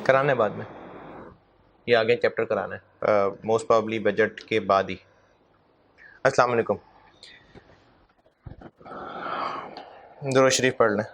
कराना है बाद में, ये आगे चैप्टर कराना है मोस्ट प्रोबेबली बजट के बाद ही। अस्सलाम वालेकुम, दुरूद शरीफ पढ़ लें।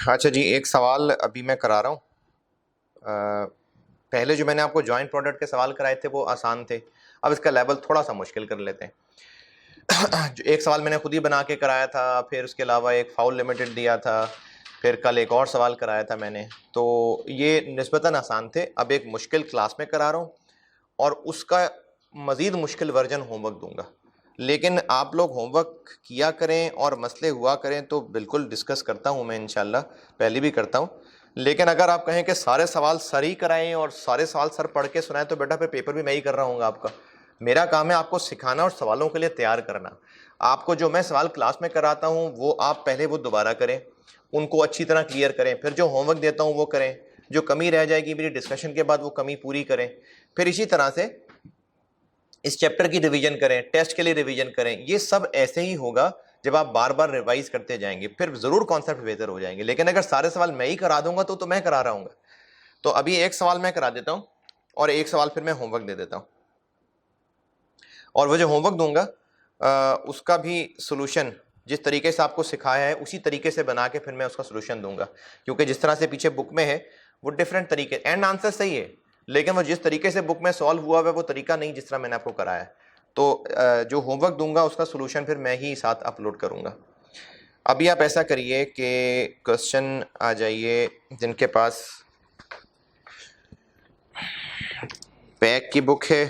अच्छा जी, एक सवाल अभी मैं करा रहा हूँ। पहले जो मैंने आपको जॉइंट प्रोडक्ट के सवाल कराए थे वो आसान थे, अब इसका लेवल थोड़ा सा मुश्किल कर लेते हैं। एक सवाल मैंने खुद ही बना के कराया था, फिर उसके अलावा एक फाउल लिमिटेड दिया था, फिर कल एक और सवाल कराया था मैंने, तो ये निस्बतन आसान थे। अब एक मुश्किल क्लास में करा रहा हूँ और उसका मज़ीद मुश्किल वर्जन होमवर्क दूंगा। लेकिन आप लोग होमवर्क किया करें और मसले हुआ करें तो बिल्कुल डिस्कस करता हूँ मैं, इंशाल्लाह पहले भी करता हूँ। लेकिन अगर आप कहें कि सारे सवाल सर ही कराएं और सारे सवाल सर पढ़ के सुनाएं तो बेटा फिर पेपर भी मैं ही कर रहा हूँ आपका। मेरा काम है आपको सिखाना और सवालों के लिए तैयार करना। आपको जो मैं सवाल क्लास में कराता हूँ वो आप पहले वो दोबारा करें, उनको अच्छी तरह क्लियर करें, फिर जो होमवर्क देता हूँ वो करें, जो कमी रह जाएगी मेरी डिस्कशन के बाद वो कमी पूरी करें, फिर इसी तरह से इस चैप्टर की रिवीजन करें, टेस्ट के लिए रिवीजन करें। ये सब ऐसे ही होगा जब आप बार बार रिवाइज करते जाएंगे, फिर जरूर कॉन्सेप्ट बेहतर हो जाएंगे। लेकिन अगर सारे सवाल मैं ही करा दूंगा तो मैं करा रहा हूँ। तो अभी एक सवाल मैं करा देता हूँ और एक सवाल फिर मैं होमवर्क दे देता हूँ, और वो जो होमवर्क दूंगा उसका भी सोल्यूशन जिस तरीके से आपको सिखाया है उसी तरीके से बना के फिर मैं उसका सोल्यूशन दूंगा। क्योंकि जिस तरह से पीछे बुक में है वो डिफरेंट तरीके, एंड आंसर सही है लेकिन वो जिस तरीके से बुक में सॉल्व हुआ है वो तरीका नहीं जिस तरह मैंने आपको कराया है। तो जो होमवर्क दूंगा उसका सोल्यूशन फिर मैं ही साथ अपलोड करूंगा। अभी आप ऐसा करिए कि क्वेश्चन आ जाइए, जिनके पास बैक की बुक है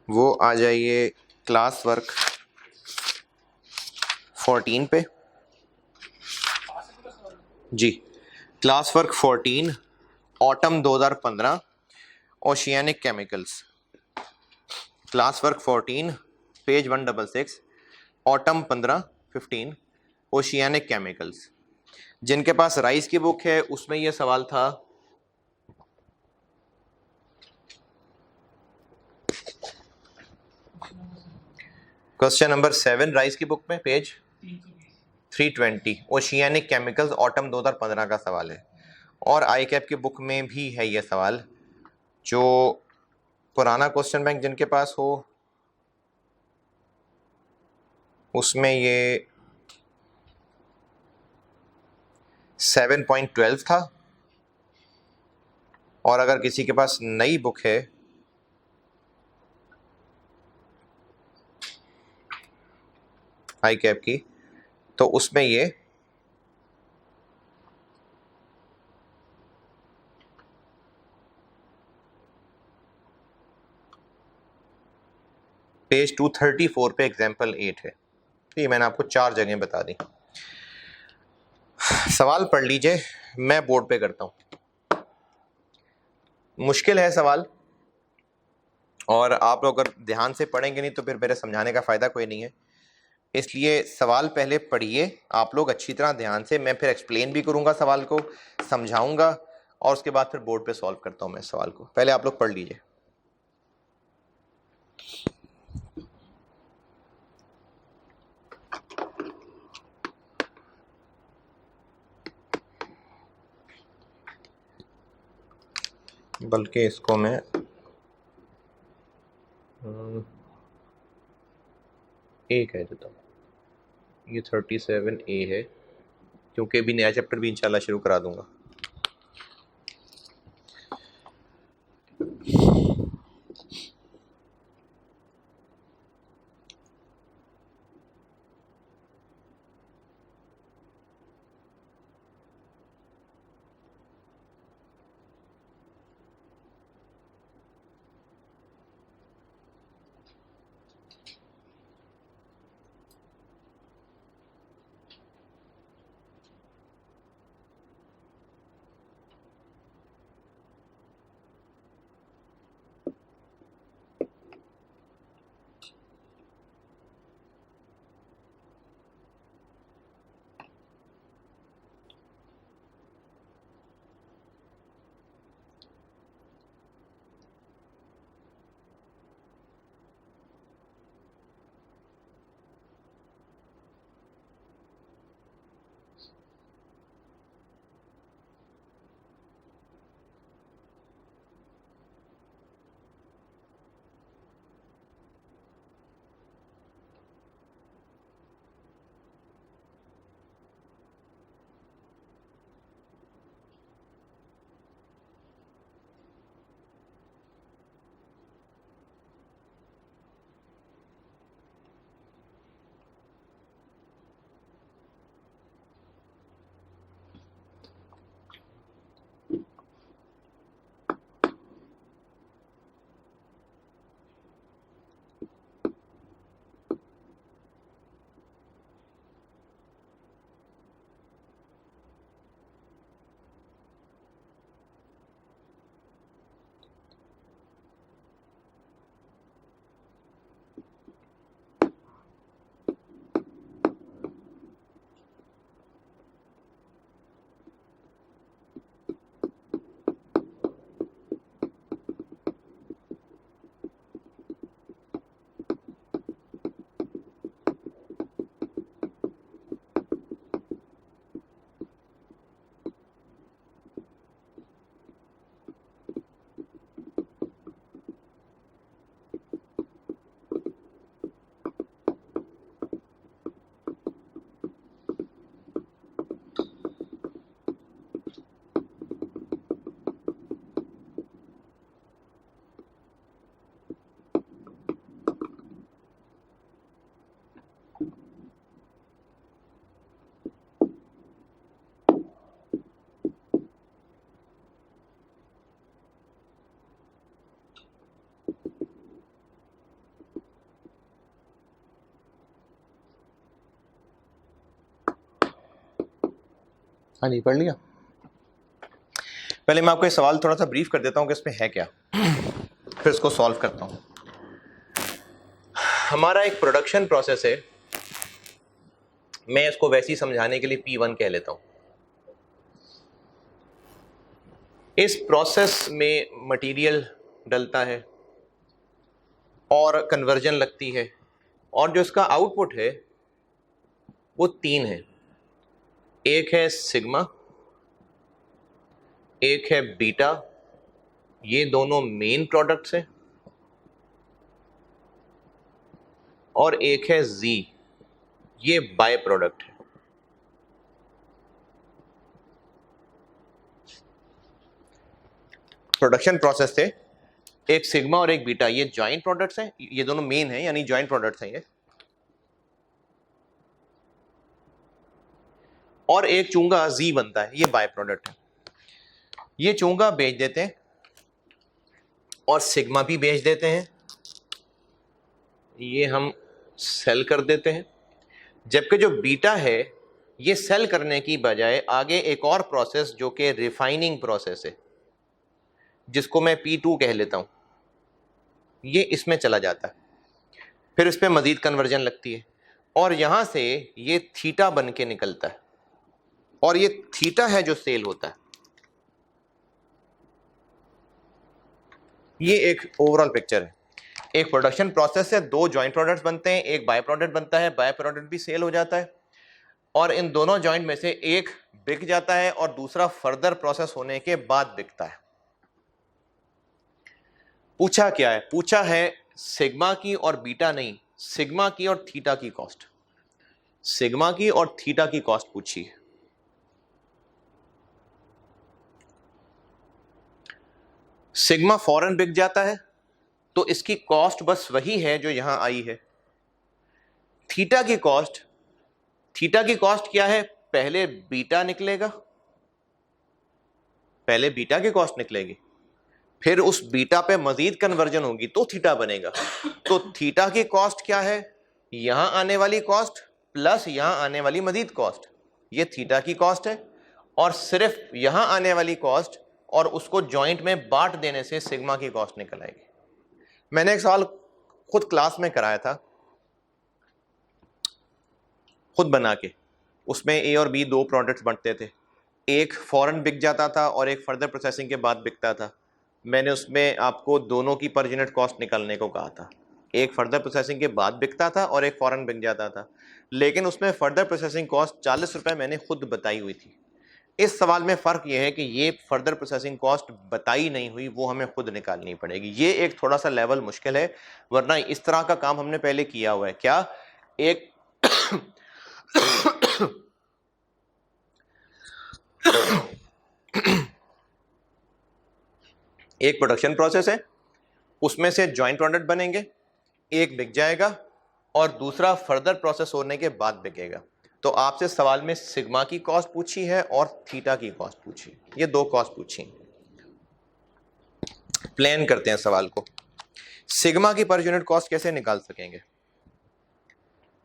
वो आ जाइए क्लास वर्क 14 पे। जी, class work 14 autumn 2015 oceanic chemicals. Class work 14 page 166 autumn 15 oceanic chemicals. जिनके पास राइस की बुक है उसमें यह सवाल था क्वेश्चन नंबर 7 राइस की बुक में पेज 320 ओशियानिक केमिकल्स ऑटम 2015 का सवाल है। और आई कैप की बुक में भी है यह सवाल। जो पुराना क्वेश्चन बैंक जिनके पास हो उसमें ये 7.12 था, और अगर किसी के पास नई बुक है आई कैप की तो उसमें ये पेज 234 पे एग्जाम्पल 8 है। तो ये मैंने आपको 4 जगह बता दी। सवाल पढ़ लीजिए, मैं बोर्ड पे करता हूं। मुश्किल है सवाल, और आप लोग अगर ध्यान से पढ़ेंगे नहीं तो फिर मेरे समझाने का फायदा कोई नहीं है। इसलिए सवाल पहले पढ़िए आप लोग अच्छी तरह ध्यान से, मैं फिर एक्सप्लेन भी करूंगा सवाल को, समझाऊंगा, और उसके बाद फिर बोर्ड पे सॉल्व करता हूं मैं सवाल को। पहले आप लोग पढ़ लीजिए। बल्कि इसको मैं ए कह देता हूँ, ये 37A है, क्योंकि अभी नया चैप्टर भी इंशाल्लाह शुरू करा दूंगा। हाँ जी, पढ़ लिया। पहले मैं आपको ये सवाल थोड़ा सा ब्रीफ कर देता हूँ कि इसमें है क्या, फिर इसको सॉल्व करता हूँ। हमारा एक प्रोडक्शन प्रोसेस है, मैं इसको वैसे ही समझाने के लिए P1 कह लेता हूँ। इस प्रोसेस में मटेरियल डलता है और कन्वर्जन लगती है, और जो इसका आउटपुट है वो 3 है। एक है सिग्मा, एक है बीटा, ये दोनों मेन प्रोडक्ट्स हैं, और एक है जी, ये बाय प्रोडक्ट है। प्रोडक्शन प्रोसेस से एक सिग्मा और एक बीटा, ये जॉइंट प्रोडक्ट्स हैं, ये दोनों मेन हैं, यानी जॉइंट प्रोडक्ट्स हैं ये। और एक चूंगा जी बनता है, ये बाय प्रोडक्ट है। ये चूंगा बेच देते हैं और सिग्मा भी बेच देते हैं, ये हम सेल कर देते हैं। जबकि जो बीटा है ये सेल करने की बजाय आगे एक और प्रोसेस जो कि रिफाइनिंग प्रोसेस है, जिसको मैं P2 कह लेता हूं, ये इसमें चला जाता है। फिर इस पर मजीद कन्वर्जन लगती है और यहां से ये थीटा बन के निकलता है, और ये थीटा है जो सेल होता है। ये एक ओवरऑल पिक्चर है। एक प्रोडक्शन प्रोसेस से 2 जॉइंट प्रोडक्ट्स बनते हैं, एक बाय प्रोडक्ट बनता है, बाय प्रोडक्ट भी सेल हो जाता है, और इन दोनों जॉइंट में से एक बिक जाता है और दूसरा फर्दर प्रोसेस होने के बाद बिकता है। पूछा क्या है? पूछा है सिग्मा की और बीटा नहीं, सिग्मा की और थीटा की कॉस्ट। सिग्मा की और थीटा की कॉस्ट पूछी है। सिग्मा फौरन बिक जाता है तो इसकी कॉस्ट बस वही है जो यहां आई है। थीटा की कॉस्ट, थीटा की कॉस्ट क्या है? पहले बीटा निकलेगा, पहले बीटा की कॉस्ट निकलेगी, फिर उस बीटा पे मजीद कन्वर्जन होगी तो थीटा बनेगा। तो थीटा की कॉस्ट क्या है? यहां आने वाली कॉस्ट प्लस यहां आने वाली मजीद कॉस्ट, ये थीटा की कॉस्ट है। और सिर्फ यहां आने वाली कॉस्ट और उसको जॉइंट में बांट देने से सिग्मा की कॉस्ट निकल आएगी। मैंने एक सवाल खुद क्लास में कराया था, खुद बना के। उसमें ए और बी 2 प्रोडक्ट्स बनते थे, एक फौरन बिक जाता था और एक फर्दर प्रोसेसिंग के बाद बिकता था। मैंने उसमें आपको दोनों की पर यूनिट कॉस्ट निकालने को कहा था, एक फर्दर प्रोसेसिंग के बाद बिकता था और एक फौरन बिक जाता था। लेकिन उसमें फर्दर प्रोसेसिंग कॉस्ट 40 रुपए मैंने खुद बताई हुई थी। इस सवाल में फ़र्क यह है कि ये फर्दर प्रोसेसिंग कॉस्ट बताई नहीं हुई, वो हमें खुद निकालनी पड़ेगी। ये एक थोड़ा सा लेवल मुश्किल है, वरना इस तरह का काम हमने पहले किया हुआ है। क्या? एक एक प्रोडक्शन प्रोसेस है, उसमें से जॉइंट प्रोडक्ट बनेंगे, एक बिक जाएगा और दूसरा फर्दर प्रोसेस होने के बाद बिकेगा। तो आपसे सवाल में सिग्मा की कॉस्ट पूछी है और थीटा की कॉस्ट पूछी, ये 2 कॉस्ट पूछी। प्लान करते हैं सवाल को। सिग्मा की पर यूनिट कॉस्ट कैसे निकाल सकेंगे?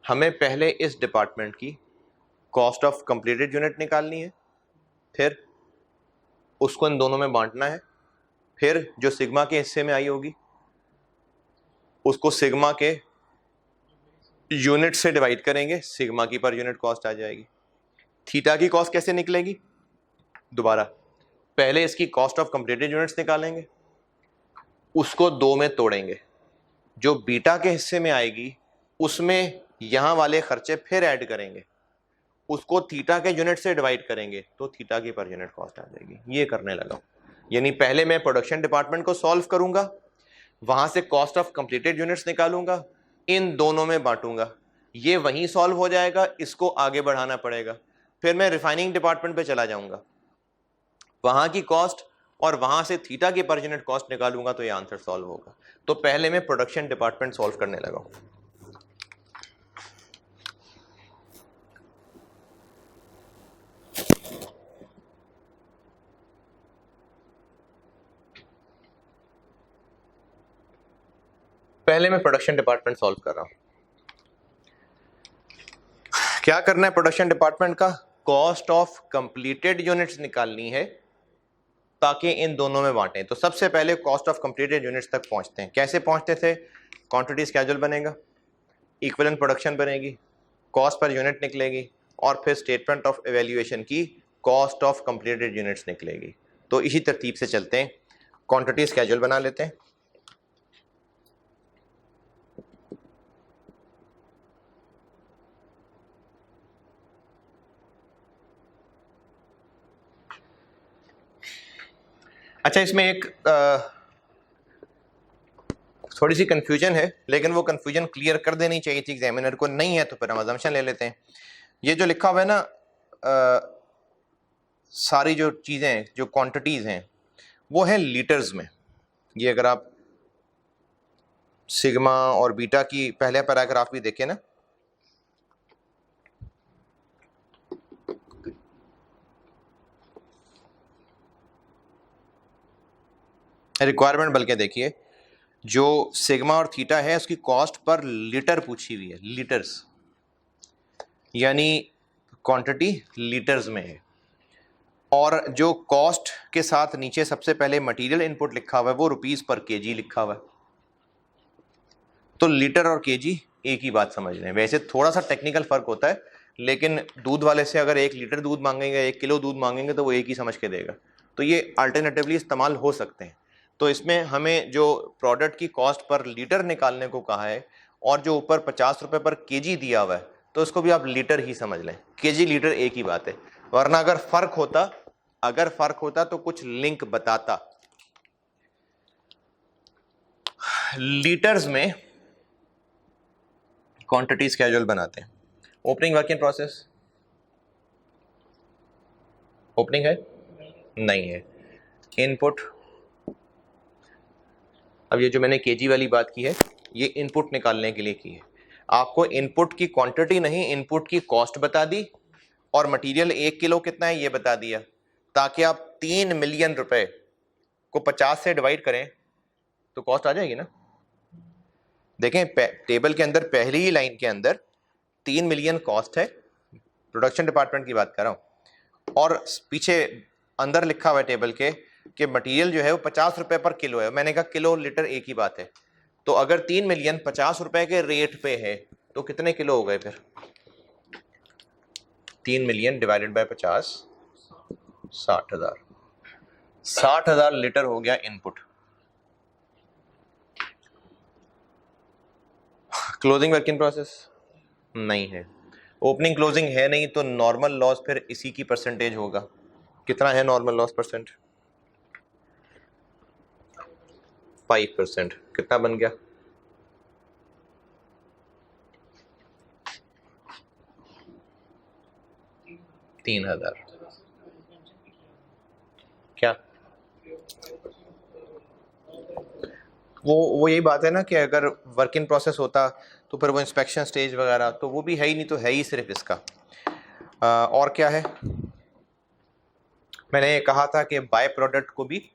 हमें पहले इस डिपार्टमेंट की कॉस्ट ऑफ कंप्लीटेड यूनिट निकालनी है, फिर उसको इन दोनों में बांटना है, फिर जो सिग्मा के हिस्से में आई होगी उसको सिग्मा के यूनिट से डिवाइड करेंगे, सिग्मा की पर यूनिट कॉस्ट आ जाएगी। थीटा की कॉस्ट कैसे निकलेगी? दोबारा पहले इसकी कॉस्ट ऑफ कंप्लीटेड यूनिट्स निकालेंगे, उसको 2 में तोड़ेंगे, जो बीटा के हिस्से में आएगी उसमें यहां वाले खर्चे फिर ऐड करेंगे, उसको थीटा के यूनिट से डिवाइड करेंगे तो थीटा की पर यूनिट कॉस्ट आ जाएगी। ये करने लगा, यानी पहले मैं प्रोडक्शन डिपार्टमेंट को सॉल्व करूंगा, वहां से कॉस्ट ऑफ कंप्लीटेड यूनिट्स निकालूंगा, इन दोनों में बांटूंगा, ये वहीं सॉल्व हो जाएगा, इसको आगे बढ़ाना पड़ेगा। फिर मैं रिफाइनिंग डिपार्टमेंट पे चला जाऊंगा, वहां की कॉस्ट और वहां से थीटा की पर यूनिट कॉस्ट निकालूंगा तो ये आंसर सॉल्व होगा। तो पहले मैं प्रोडक्शन डिपार्टमेंट सॉल्व करने लगा। पहले मैं प्रोडक्शन डिपार्टमेंट सॉल्व कर रहा हूं। क्या करना है प्रोडक्शन डिपार्टमेंट का? कॉस्ट ऑफ कंप्लीटेड यूनिट्स निकालनी है ताकि इन दोनों में बांटें। तो सबसे पहले कॉस्ट ऑफ कंप्लीटेड यूनिट्स तक पहुंचते हैं। कैसे पहुंचते थे? क्वांटिटी स्केड्यूल बनेगा, इक्विवेलेंट प्रोडक्शन बनेगी, कॉस्ट पर यूनिट निकलेगी और फिर स्टेटमेंट ऑफ एवेल्यूएशन की कॉस्ट ऑफ कंप्लीटेड यूनिट्स निकलेगी। तो इसी तरतीब से चलते हैं। क्वांटिटी स्केड्यूल बना लेते हैं। अच्छा, इसमें एक थोड़ी सी कंफ्यूजन है, लेकिन वो कंफ्यूजन क्लियर कर देनी चाहिए थी एग्जामिनर को। नहीं है तो फिर हम अजम्पशन ले लेते हैं। ये जो लिखा हुआ है ना, सारी जो चीज़ें, जो क्वांटिटीज़ हैं, वो है लीटर्स में। ये अगर आप सिग्मा और बीटा की पहले पैराग्राफ भी देखें ना, रिक्वायरमेंट बल्कि देखिए, जो सिग्मा और थीटा है उसकी कॉस्ट पर लीटर पूछी हुई है, लीटर्स, यानी क्वांटिटी लीटर्स में है। और जो कॉस्ट के साथ नीचे सबसे पहले मटेरियल इनपुट लिखा हुआ है वो रुपीस पर केजी लिखा हुआ है। तो लीटर और केजी एक ही बात समझ रहे हैं। वैसे थोड़ा सा टेक्निकल फर्क होता है, लेकिन दूध वाले से अगर 1 लीटर दूध मांगेंगे, 1 किलो दूध मांगेंगे, तो वो एक ही समझ के देगा। तो ये अल्टरनेटिवली इस्तेमाल हो सकते हैं। तो इसमें हमें जो प्रोडक्ट की कॉस्ट पर लीटर निकालने को कहा है और जो ऊपर 50 रुपए पर केजी दिया हुआ है, तो इसको भी आप लीटर ही समझ लें। केजी लीटर एक ही बात है। वरना अगर फर्क होता तो कुछ लिंक बताता। लीटर्स में क्वांटिटी स्केड्यूल बनाते हैं। Opening work in process, opening है? नहीं है। इनपुट, अब ये जो मैंने केजी वाली बात की है, ये इनपुट निकालने के लिए की है। आपको इनपुट की क्वांटिटी नहीं, इनपुट की कॉस्ट बता दी और मटेरियल 1 किलो कितना है ये बता दिया, ताकि आप 3 मिलियन रुपए को 50 से डिवाइड करें तो कॉस्ट आ जाएगी ना। देखें टेबल के अंदर पहली ही लाइन के अंदर 3 मिलियन कॉस्ट है, प्रोडक्शन डिपार्टमेंट की बात कर रहा हूं, और पीछे अंदर लिखा हुआ है टेबल के कि मटेरियल जो है वो 50 रुपए पर किलो है। मैंने कहा किलो लीटर एक ही बात है। तो अगर 3 मिलियन 50 रुपए के रेट पे है तो कितने किलो हो गए फिर? 3 मिलियन डिवाइडेड बाय 50, 60,000। 60,000 लीटर हो गया input. Closing work in process नहीं है, ओपनिंग क्लोजिंग है नहीं, तो नॉर्मल लॉस फिर इसी की परसेंटेज होगा। कितना है नॉर्मल लॉस परसेंट? 5%। कितना बन गया? 3,000। क्या वो यही बात है ना कि अगर वर्क इन प्रोसेस होता तो फिर वो इंस्पेक्शन स्टेज वगैरह तो वो भी है ही नहीं, तो है ही सिर्फ इसका। और क्या है? मैंने कहा था कि बाय प्रोडक्ट को भी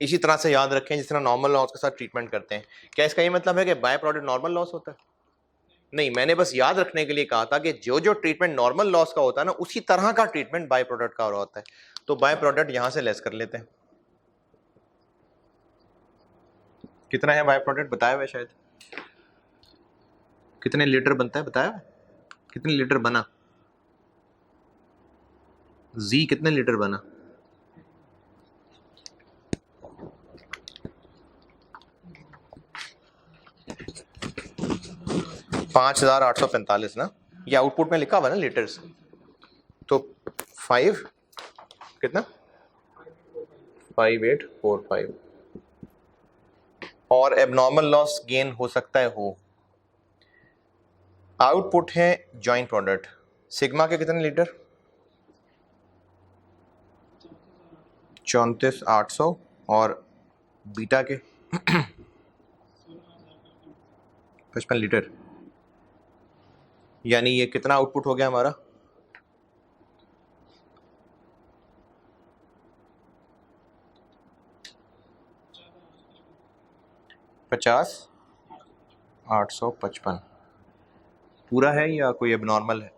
इसी तरह से याद रखें जिस तरह नॉर्मल लॉस के साथ ट्रीटमेंट करते हैं। क्या इसका ये मतलब है कि बाय प्रोडक्ट नॉर्मल लॉस होता है? नहीं, मैंने बस याद रखने के लिए कहा था कि जो जो ट्रीटमेंट नॉर्मल लॉस का होता है ना, उसी तरह का ट्रीटमेंट बाय प्रोडक्ट का होता है। तो बाय प्रोडक्ट यहां से लेस कर लेते हैं। कितना है बाय प्रोडक्ट बताया हुआ शायद? कितने लीटर बनता है बताया? कितने लीटर बना? जी कितने लीटर बना? पांच 5,845 ना, ये आउटपुट में लिखा हुआ ना लीटर्स। तो 5 कितना? 5845। और एबनॉर्मल लॉस गेन हो सकता है हो। आउटपुट है जॉइंट प्रोडक्ट, सिग्मा के कितने लीटर? 34,800 और बीटा के 55 लीटर। यानी ये कितना आउटपुट हो गया हमारा? 50,855 पूरा है या कोई एबनॉर्मल है?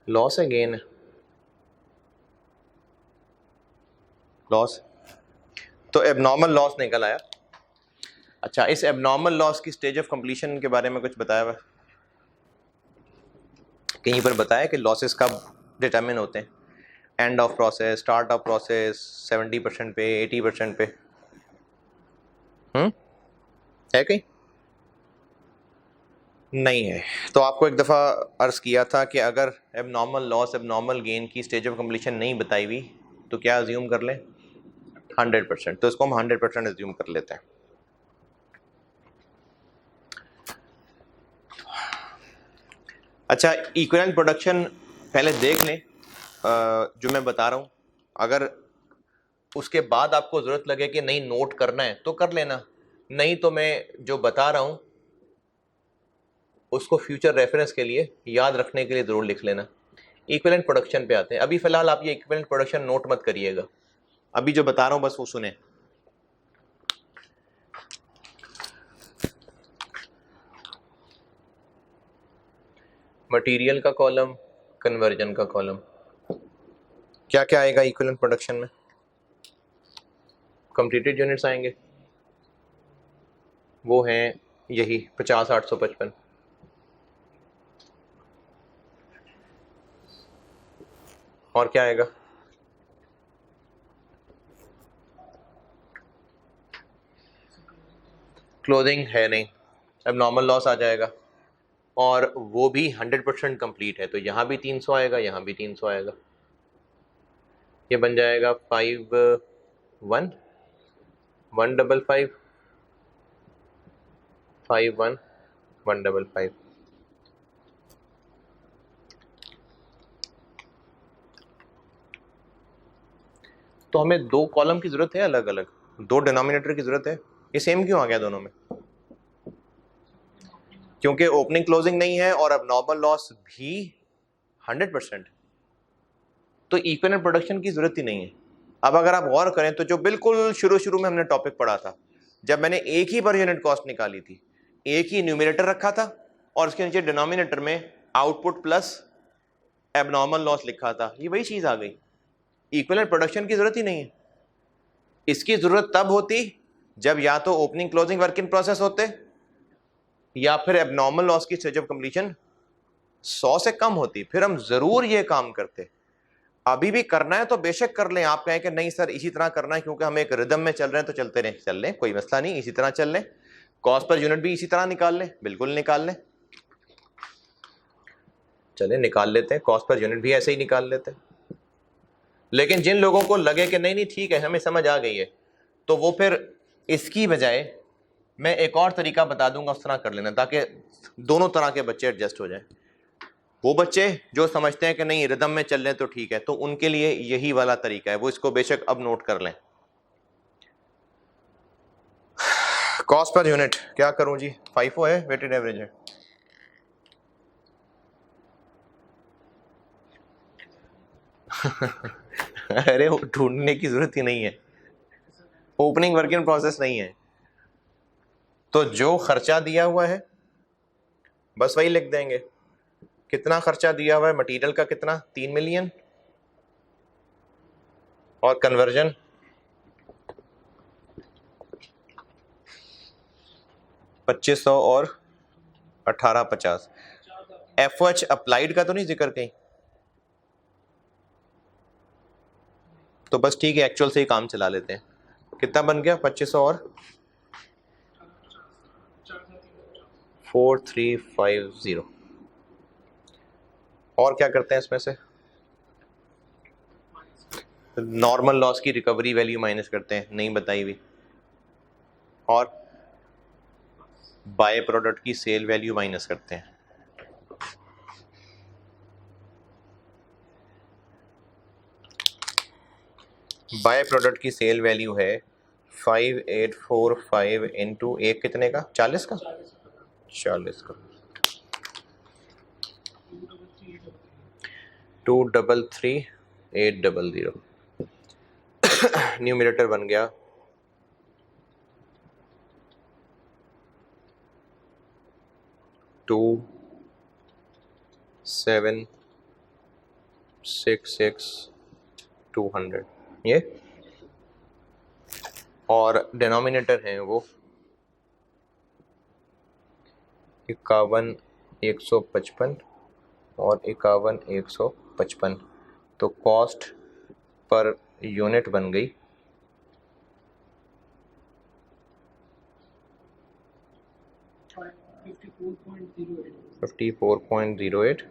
लॉस है गेन है? लॉस, तो एबनॉर्मल लॉस निकल आया। अच्छा, इस एबनॉर्मल लॉस की स्टेज ऑफ कंप्लीशन के बारे में कुछ बताया हुआ? कहीं पर बताया कि लॉसेस कब डिटरमिन होते हैं? End of process, start of process, 70% पे, 80% पे? है कहीं? नहीं है। तो आपको एक दफ़ा अर्ज़ किया था कि अगर एबनॉर्मल लॉस, एबनॉर्मल गेन की स्टेज ऑफ कंप्लीशन नहीं बताई हुई तो क्या अज्यूम कर लें? 100%। तो इसको हम 100% अज्यूम कर लेते हैं। अच्छा, इक्विवेलेंट प्रोडक्शन पहले देख लें जो मैं बता रहा हूँ। अगर उसके बाद आपको ज़रूरत लगे कि नहीं नोट करना है तो कर लेना, नहीं तो मैं जो बता रहा हूँ उसको फ्यूचर रेफरेंस के लिए याद रखने के लिए ज़रूर लिख लेना। इक्विवेलेंट प्रोडक्शन पे आते हैं। अभी फ़िलहाल आप ये इक्विवेलेंट प्रोडक्शन नोट मत करिएगा, अभी जो बता रहा हूँ बस वो सुने। मटेरियल का कॉलम, कन्वर्जन का कॉलम, क्या क्या आएगा इक्विवेलेंट प्रोडक्शन में? कंप्लीटेड यूनिट्स आएंगे, वो हैं यही 50, 855। और क्या आएगा? क्लोजिंग है नहीं, अब नॉर्मल लॉस आ जाएगा, और वो भी 100% कंप्लीट है, तो यहाँ भी 300 आएगा, यहाँ भी 300 आएगा। ये बन जाएगा 5 1 155 5 1 155। तो हमें दो कॉलम की जरूरत है, अलग अलग दो डिनोमिनेटर की जरूरत है। ये सेम क्यों आ गया दोनों में? क्योंकि ओपनिंग क्लोजिंग नहीं है और अब नॉर्मल लॉस भी 100%, तो इक्विवेलेंट प्रोडक्शन की जरूरत ही नहीं है। अब अगर आप गौर करें तो जो बिल्कुल शुरू शुरू में हमने टॉपिक पढ़ा था, जब मैंने एक ही पर यूनिट कॉस्ट निकाली थी, एक ही न्यूमिनेटर रखा था और उसके नीचे डिनोमिनेटर में आउटपुट प्लस एबनॉर्मल लॉस लिखा था, ये वही चीज आ गई। इक्विवेलेंट प्रोडक्शन की जरूरत ही नहीं है। इसकी जरूरत तब होती जब या तो opening closing work in process होते या फिर एबनॉर्मल लॉस की स्टेज ऑफ कंप्लीशन 100 से कम होती, फिर हम जरूर ये काम करते। अभी भी करना है तो बेशक कर लें। आप कहें कि नहीं सर इसी तरह करना है क्योंकि हम एक रिदम में चल रहे हैं, तो चलते रहें, चल लें, कोई मसला नहीं, इसी तरह चल लें। कॉस्ट पर यूनिट भी इसी तरह निकाल लें, बिल्कुल निकाल लें, चले निकाल लेते हैं, कॉस्ट पर यूनिट भी ऐसे ही निकाल लेते हैं। लेकिन जिन लोगों को लगे कि नहीं नहीं ठीक है हमें समझ आ गई है, तो वो फिर इसकी बजाय मैं एक और तरीका बता दूंगा, उस तरह कर लेना, ताकि दोनों तरह के बच्चे एडजस्ट हो जाएं। वो बच्चे जो समझते हैं कि नहीं रिदम में चल रहे हैं तो ठीक है, तो उनके लिए यही वाला तरीका है, वो इसको बेशक अब नोट कर लें। कॉस्ट पर यूनिट क्या करूं जी? FIFO है, वेटेड एवरेज है? अरे वो ढूंढने की जरूरत ही नहीं है, ओपनिंग वर्क इन प्रोसेस नहीं है, तो जो खर्चा दिया हुआ है बस वही लिख देंगे। कितना खर्चा दिया हुआ है? मटेरियल का कितना? 3 मिलियन, और कन्वर्जन 2500 और 1850। FOH अप्लाइड का तो नहीं जिक्र कहीं? तो बस ठीक है, एक्चुअल से ही काम चला लेते हैं। कितना बन गया? 2500 और 4350। और क्या करते हैं इसमें से? नॉर्मल लॉस की रिकवरी वैल्यू माइनस करते हैं, नहीं बताई हुई, और बाय प्रोडक्ट की सेल वैल्यू माइनस करते हैं। बाय प्रोडक्ट की सेल वैल्यू है 5845 इंटू एक कितने का? 40 का, 40 का, 233800। न्यूमिनेटर बन गया 27 66,200 ये, और डिनोमिनेटर है वो 51,155 और 51,155, तो कॉस्ट पर यूनिट बन गई 54.08।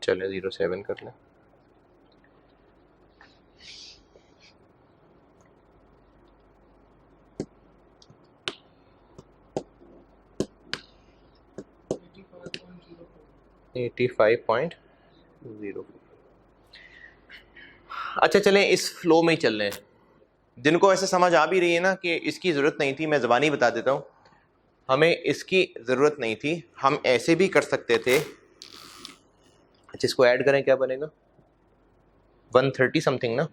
चले 07 कर लें। $85.04। अच्छा चलें इस फ्लो में ही चल रहे हैं। जिनको ऐसे समझ आ भी रही है ना कि इसकी ज़रूरत नहीं थी, मैं ज़बानी बता देता हूँ, हमें इसकी ज़रूरत नहीं थी, हम ऐसे भी कर सकते थे। अच्छा इसको ऐड करें, क्या बनेगा 130 समथिंग ना,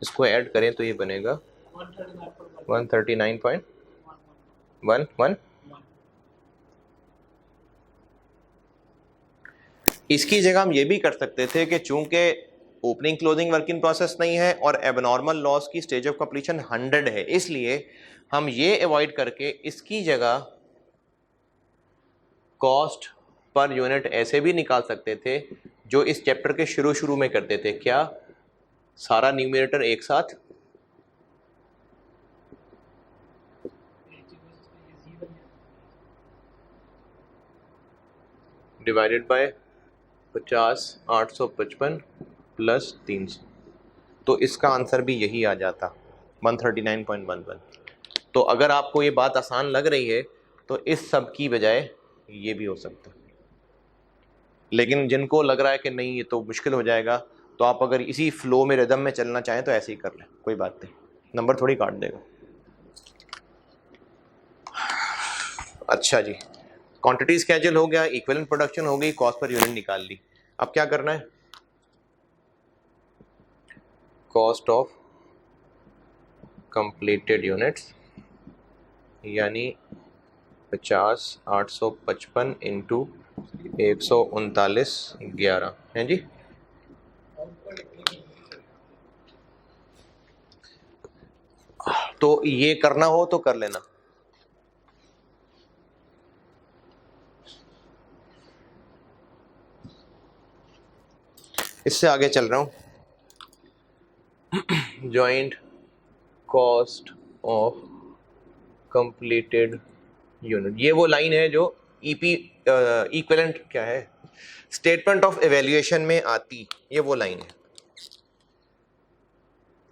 इसको ऐड करें तो ये बनेगा 139.11। इसकी जगह हम ये भी कर सकते थे कि चूंकि opening closing work in process नहीं है और एबनॉर्मल लॉस की स्टेज ऑफ कंप्लीशन 100 है, इसलिए हम ये अवॉइड करके इसकी जगह कॉस्ट पर यूनिट ऐसे भी निकाल सकते थे जो इस चैप्टर के शुरू में करते थे। क्या सारा न्यूमरेटर एक साथ डिवाइडेड बाय 50,855 प्लस 300, तो इसका आंसर भी यही आ जाता 139.11। तो अगर आपको ये बात आसान लग रही है तो इस सब की बजाय ये भी हो सकता है, लेकिन जिनको लग रहा है कि नहीं ये तो मुश्किल हो जाएगा, तो आप अगर इसी फ्लो में रिदम में चलना चाहें तो ऐसे ही कर लें, कोई बात नहीं, नंबर थोड़ी काट देगा। अच्छा जी, क्वांटिटी स्केड्यूल हो गया, इक्विवेलेंट प्रोडक्शन हो गई, कॉस्ट पर यूनिट निकाल ली। अब क्या करना है, कॉस्ट ऑफ कंप्लीटेड यूनिट्स यानी 50,855 इंटू 139.11 है जी। तो ये करना हो तो कर लेना। इससे आगे चल रहा हूं, joint cost of completed unit, ये वो लाइन है जो ईपी इक्विवेलेंट क्या है स्टेटमेंट ऑफ एवेल्यूएशन में आती, ये वो लाइन है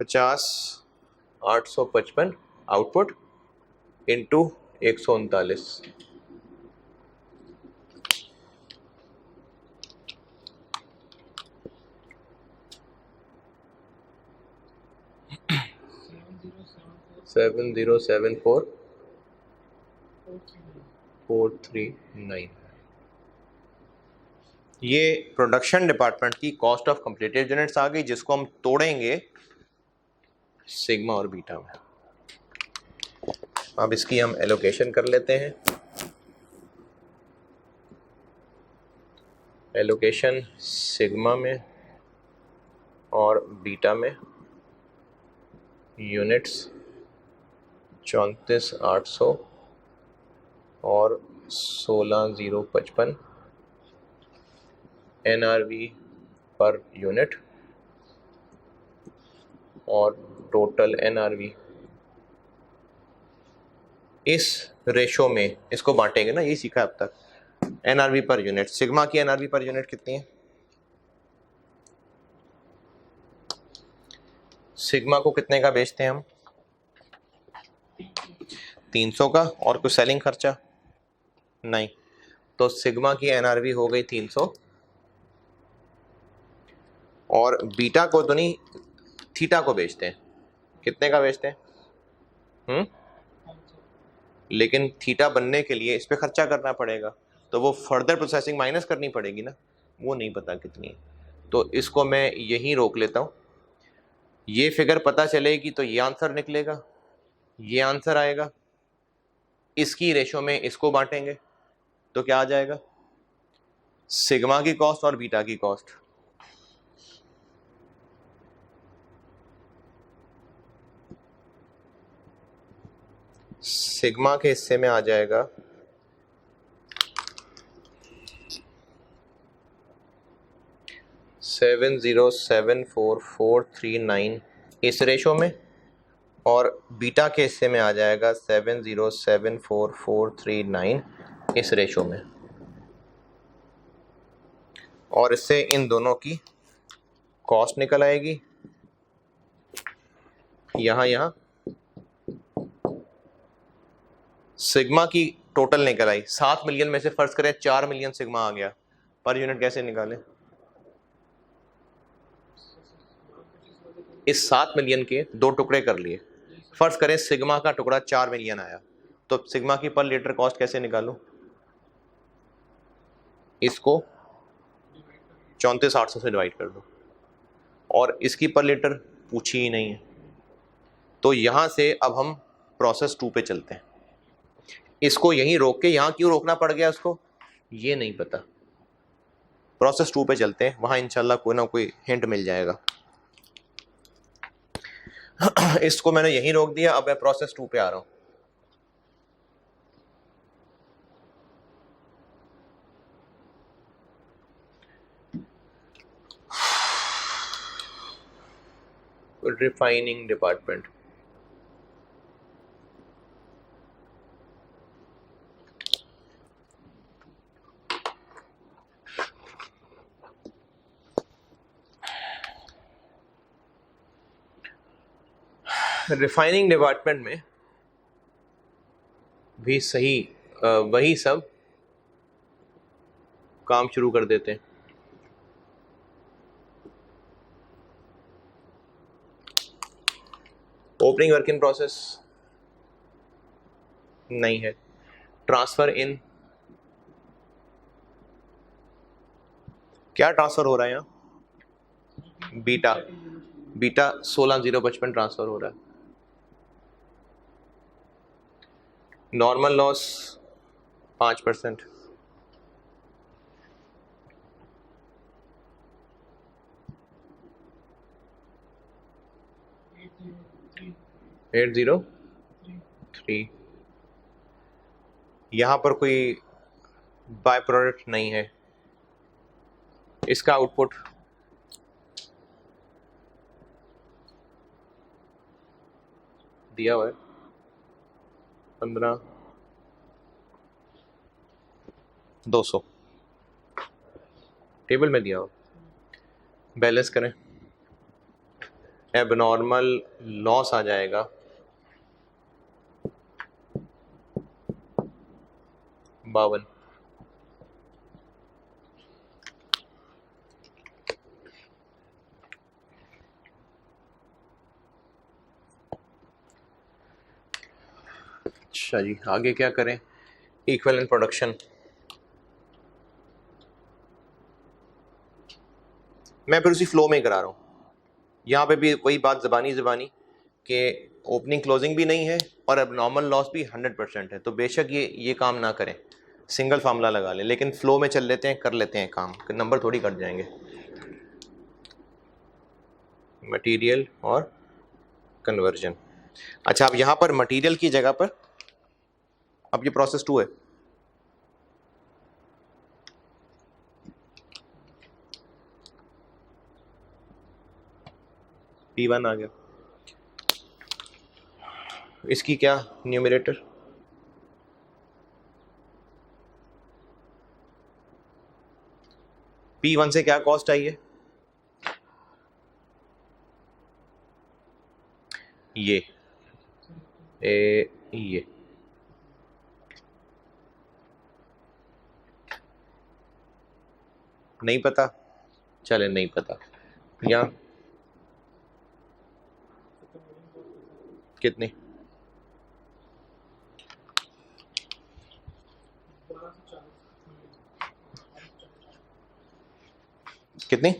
50,855 आउटपुट इंटू 139। सेवन 439। ये प्रोडक्शन डिपार्टमेंट की कॉस्ट ऑफ कंप्लीटेड यूनिट्स आ गई, जिसको हम तोड़ेंगे सिग्मा और बीटा में। अब इसकी हम एलोकेशन कर लेते हैं। एलोकेशन सिग्मा में और बीटा में, यूनिट्स 34,800 और 16,055 NRV पर यूनिट और टोटल NRV। इस रेशो में इसको बांटेंगे ना, यही सीखा अब तक। NRV पर यूनिट, सिग्मा की NRV पर यूनिट कितनी है, सिग्मा को कितने का बेचते हैं हम 300 का, और कुछ सेलिंग खर्चा नहीं, तो सिग्मा की NRV हो गई 300, और बीटा को तो नहीं, थीटा को बेचते हैं, कितने का बेचते हैं लेकिन थीटा बनने के लिए इस पे खर्चा करना पड़ेगा, तो वो फर्दर प्रोसेसिंग माइनस करनी पड़ेगी ना, वो नहीं पता कितनी है, तो इसको मैं यहीं रोक लेता हूँ। ये फिगर पता चलेगी तो ये आंसर निकलेगा, ये आंसर आएगा, इसकी रेशो में इसको बांटेंगे तो क्या आ जाएगा, सिग्मा की कॉस्ट और बीटा की कॉस्ट। सिग्मा के हिस्से में आ जाएगा 7074439 इस रेशो में, और बीटा के हिस्से में आ जाएगा 7074439 इस रेशो में। और इससे इन दोनों की कॉस्ट निकल आएगी यहाँ सिग्मा की टोटल निकल आई 7 मिलियन में से फर्ज करें 4 मिलियन सिग्मा आ गया, पर यूनिट कैसे निकालें? इस 7 मिलियन के 2 टुकड़े कर लिए, फर्ज करें सिग्मा का टुकड़ा 4 मिलियन आया, तो सिग्मा की पर लीटर कॉस्ट कैसे निकालूं? इसको 34,800 से डिवाइड कर दो, और इसकी पर लीटर पूछी ही नहीं है। तो यहां से अब हम प्रोसेस 2 पे चलते हैं। इसको यहीं रोक के, यहां क्यों रोकना पड़ गया उसको ये नहीं पता। प्रोसेस 2 पे चलते हैं, वहां इंशाल्लाह कोई ना कोई हिंट मिल जाएगा। इसको मैंने यहीं रोक दिया, अब मैं प्रोसेस 2 पे आ रहा हूं। रिफाइनिंग डिपार्टमेंट, रिफाइनिंग डिपार्टमेंट में भी सही वही सब काम शुरू कर देते हैं। ओपनिंग वर्क इन प्रोसेस नहीं है, ट्रांसफर इन, क्या ट्रांसफर हो रहा है यहाँ? बीटा 16,055 ट्रांसफर हो रहा है। Normal loss 5%, at 803। यहां पर कोई बाय प्रोडक्ट नहीं है। इसका आउटपुट दिया हुआ है 15,200 टेबल में दिया हुआ। बैलेंस करें, एबनॉर्मल लॉस आ जाएगा 52। अच्छा जी, आगे क्या करें? इक्विवेलेंट प्रोडक्शन, मैं फिर उसी फ्लो में करा रहा हूँ। यहाँ पे भी वही बात ज़बानी कि ओपनिंग क्लोजिंग भी नहीं है और अब नॉर्मल लॉस भी 100% है, तो बेशक ये काम ना करें, सिंगल फार्मूला लगा लें, लेकिन फ्लो में चल लेते हैं, कर लेते हैं काम, नंबर थोड़ी कट जाएंगे। मटेरियल और कन्वर्जन। अच्छा, अब यहाँ पर मटेरियल की जगह पर अब ये प्रोसेस 2 है, P1 आ गया। इसकी क्या न्यूमरेटर? P1 से क्या कॉस्ट आई है? ये नहीं पता, चले नहीं पता। यहाँ कितनी? कितनी?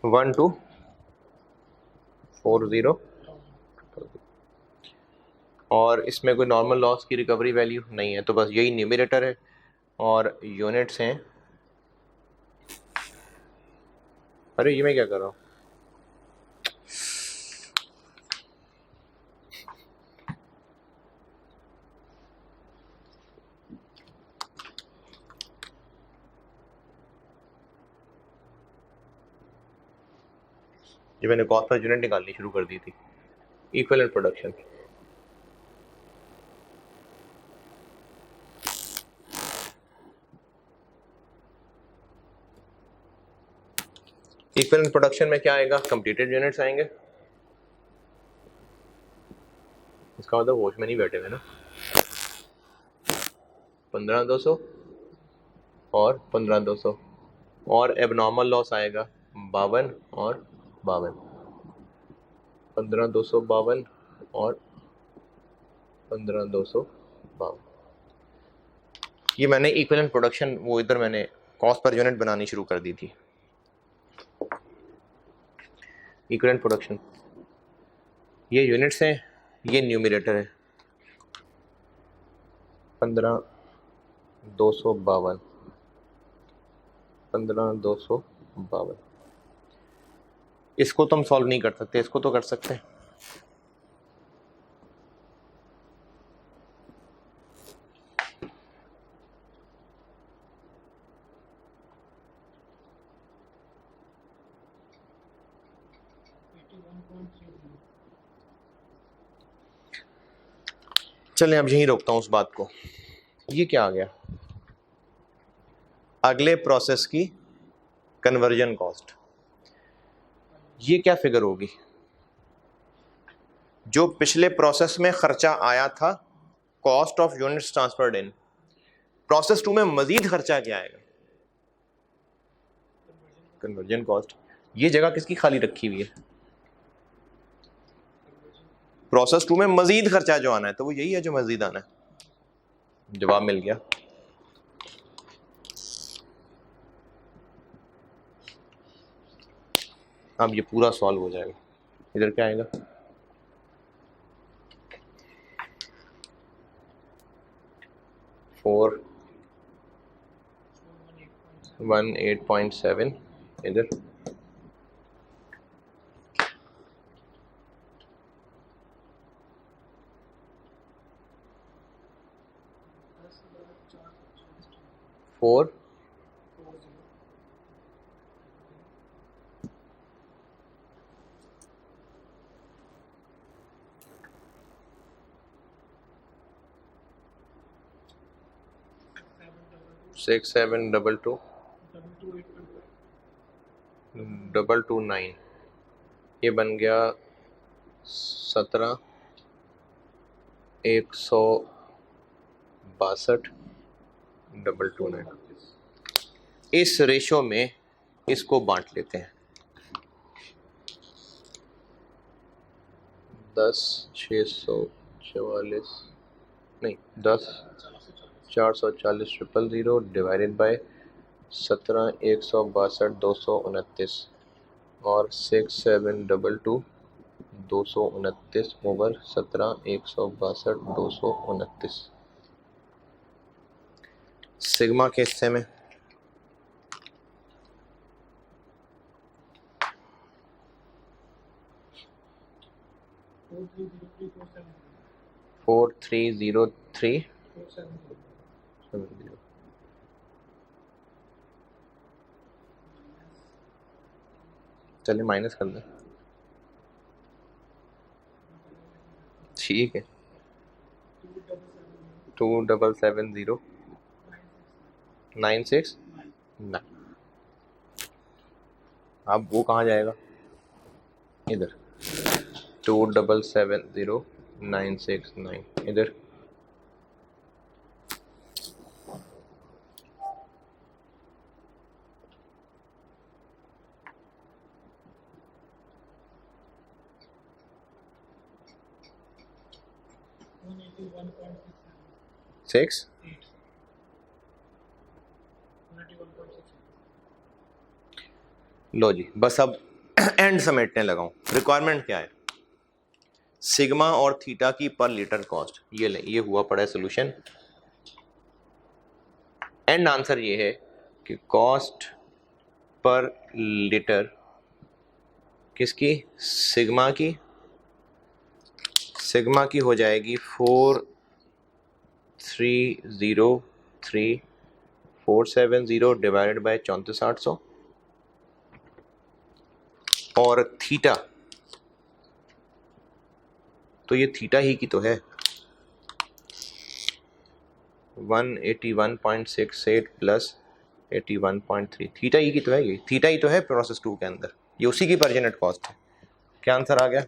1240। और इसमें कोई नॉर्मल लॉस की रिकवरी वैल्यू नहीं है, तो बस यही न्यूमरेटर है। और यूनिट्स हैं, अरे ये मैं क्या कर रहा हूँ, ये मैंने कॉस्ट पर यूनिट निकालनी शुरू कर दी थी, इक्विवेलेंट प्रोडक्शन। इक्विवेलेंट प्रोडक्शन में क्या आएगा, कंप्लीटेड यूनिट्स आएंगे, इसका मतलब वॉच में नहीं बैठे हुए ना, 15,200 और 15,200, और एबनॉर्मल लॉस आएगा 52 और 52, 15,252 और 15,252। ये मैंने इक्विवेलेंट प्रोडक्शन वो इधर मैंने कॉस्ट पर यूनिट बनानी शुरू कर दी थी। इक्विवेलेंट प्रोडक्शन, ये यूनिट्स हैं, ये न्यूमरेटर है, 15,252, 15,252। इसको तो हम सॉल्व नहीं कर सकते, इसको तो कर सकते हैं। चलें अब यहीं रोकता हूँ उस बात को। ये क्या आ गया, अगले प्रोसेस की कन्वर्जन कॉस्ट, ये क्या फिगर होगी, जो पिछले प्रोसेस में खर्चा आया था, cost of units transferred in, process 2 में मजीद खर्चा क्या आएगा, कन्वर्जन कॉस्ट। ये जगह किसकी खाली रखी हुई है, प्रोसेस 2 में मजीद खर्चा जो आना है, तो वो यही है जो मजीद आना है। जवाब मिल गया। अब ये पूरा सॉल्व हो जाएगा। इधर क्या आएगा, फोर 18.7, इधर 4 6,722 229, ये बन गया 17,162 इस रेशो में इसको बांट लेते हैं, 10,644 नहीं 10,440,000 डिवाइडेड बाय 17,162,229 और 6,722 229 ओवर 17,162,229। सिग्मा के हिस्से में 430370। चलिए माइनस कर दें, ठीक है, 2,770,969। अब वो कहाँ जाएगा, इधर 2,770,969 इधर, सिक्स लो जी, बस अब एंड समेटने लगा हूँ। रिक्वायरमेंट क्या है, सिग्मा और थीटा की पर लीटर कॉस्ट, ये ले, ये हुआ पड़ा है सोल्यूशन। एंड आंसर ये है कि कॉस्ट पर लीटर किसकी, सिग्मा की हो जाएगी 4303470 डिवाइडेड बाय 34800, और थीटा, तो ये थीटा ही की तो है 181.68 प्लस 81.3, थीटा ही की तो है, ये थीटा ही तो है प्रोसेस 2 के अंदर, ये उसी की पर यूनिट कॉस्ट है। क्या आंसर आ गया?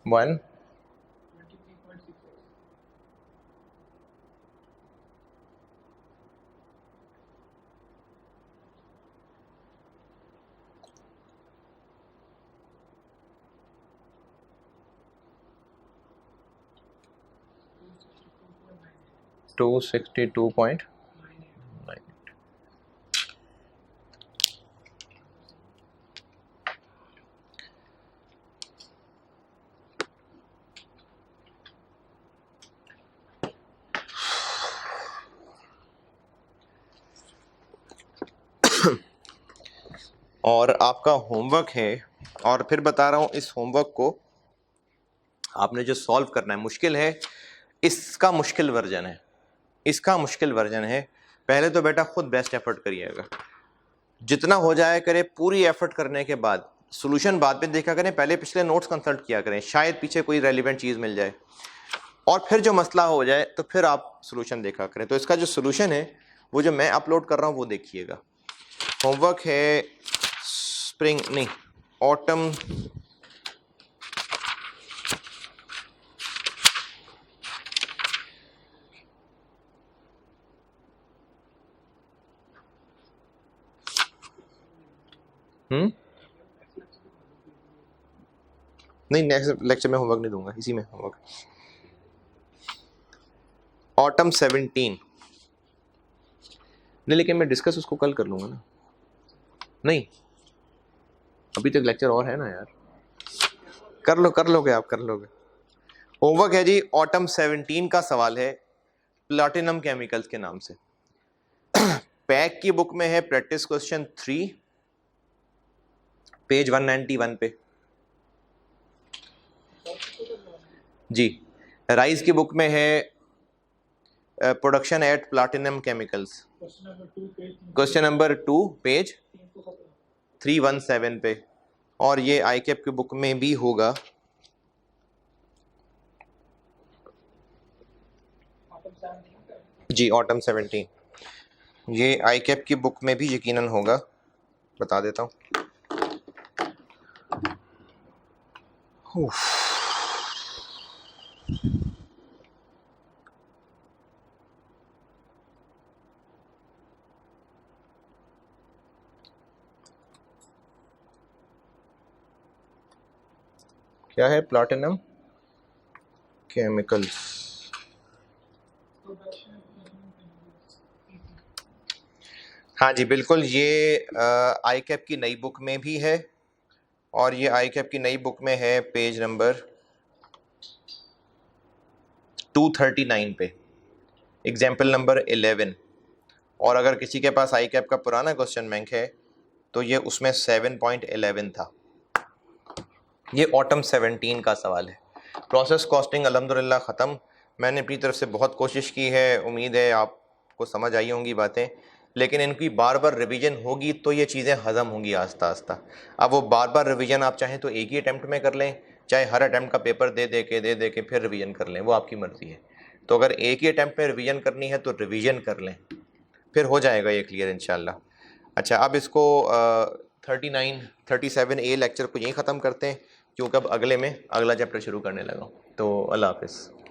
वन 262.9। और आपका होमवर्क है, और फिर बता रहा हूँ इस होमवर्क को आपने जो सॉल्व करना है, मुश्किल है, इसका मुश्किल वर्जन है, इसका मुश्किल वर्जन है। पहले तो बेटा खुद बेस्ट एफर्ट करिएगा, जितना हो जाए करे, पूरी एफर्ट करने के बाद सॉल्यूशन बाद में देखा करें, पहले पिछले नोट्स कंसल्ट किया करें, शायद पीछे कोई रेलिवेंट चीज़ मिल जाए, और फिर जो मसला हो जाए तो फिर आप सॉल्यूशन देखा करें। तो इसका जो सॉल्यूशन है वो जो मैं अपलोड कर रहा हूँ वो देखिएगा। होमवर्क है स्प्रिंग नहीं ऑटम नहीं, नेक्स्ट लेक्चर में होमवर्क नहीं दूंगा, इसी में होमवर्क। ऑटम 17 नहीं, लेकिन मैं डिस्कस उसको कल कर लूंगा ना, नहीं अभी तक लेक्चर और है ना यार, कर लोगे आप, कर लोगे। होमवर्क है जी ऑटम 17 का सवाल है प्लैटिनम केमिकल्स के नाम से। पैक की बुक में है प्रैक्टिस क्वेश्चन 3 पेज 191 पे जी। राइज की बुक में है production at platinum chemicals, question number 2 page 317 पे, और ये आईकेप की बुक में भी होगा, जी ऑटम 17, ये आईकेप की बुक में भी यकीनन होगा, बता देता हूँ। क्या है प्लैटिनम केमिकल्स, हाँ जी बिल्कुल, ये आईकेप की नई बुक में भी है, और ये आईकेप की नई बुक में है पेज नंबर 239 पे, एग्जाम्पल नंबर 11। और अगर किसी के पास आईकेप का पुराना क्वेश्चन बैंक है तो ये उसमें 7.11 था। ये ऑटम 17 का सवाल है। प्रोसेस कॉस्टिंग अल्हम्दुलिल्लाह ख़त्म, मैंने अपनी तरफ से बहुत कोशिश की है, उम्मीद है आपको समझ आई होंगी बातें, लेकिन इनकी बार बार रिवीजन होगी तो ये चीज़ें हज़म होंगी आस्ता आस्ता। अब वो बार बार रिवीजन आप चाहें तो एक ही अटैम्प्ट में कर लें, चाहे हर अटैम्प्ट का पेपर दे दे के फिर रिवीजन कर लें, वो आपकी मर्ज़ी है। तो अगर एक ही अटैम्प्ट में रिवीजन करनी है तो रिवीजन कर लें, फिर हो जाएगा ये क्लियर इंशाल्लाह। अच्छा, अब इसको 37A लेक्चर को यहीं ख़त्म करते हैं, क्योंकि अब अगले में अगला चैप्टर शुरू करने लगा हूँ। तो अल्लाह हाफ़िज़।